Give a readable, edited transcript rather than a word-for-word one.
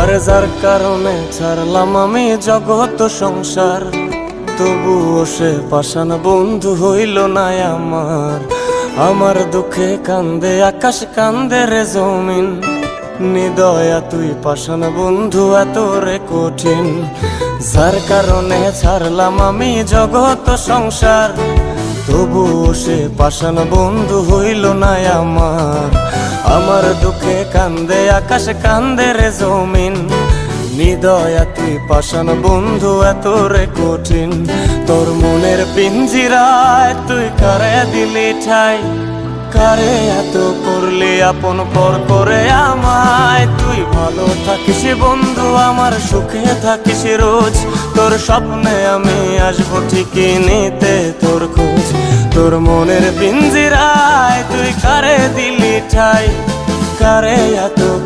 আরে যার কারণে ছাড়লাম আমি জগৎ সংসার, তবুও সে পাষাণ বন্ধু হইল না আমার। আমার দুঃখে কান্দে আকাশ, কান্দে রে জমিন, নিদয়া তুই পাষাণ বন্ধু এত রে কঠিন। যার কারণে ছাড়লাম আমি জগৎ সংসার, তবুও সে পাষাণ বন্ধু হইল না আমার। আমার দুঃখে কান্দে আকাশ, কান্দে রে জমিন, নিদয়া তুই পাষাণ বন্ধু এত রে কঠিন। তোর মনের পিঞ্জিরায় তুই কারে দিলি ঠাই, কারে এত করলি আপন পর করে আমায়। তুই ভালো থাকিস বন্ধু আমার, সুখে থাকিস রোজ, তোর স্বপ্নে আমি আসবো ঠিকই নিতে তোর খোঁজ। তোর মনের পিঞ্জিরায় তুই কারে দিলি ঠাই, কারে এত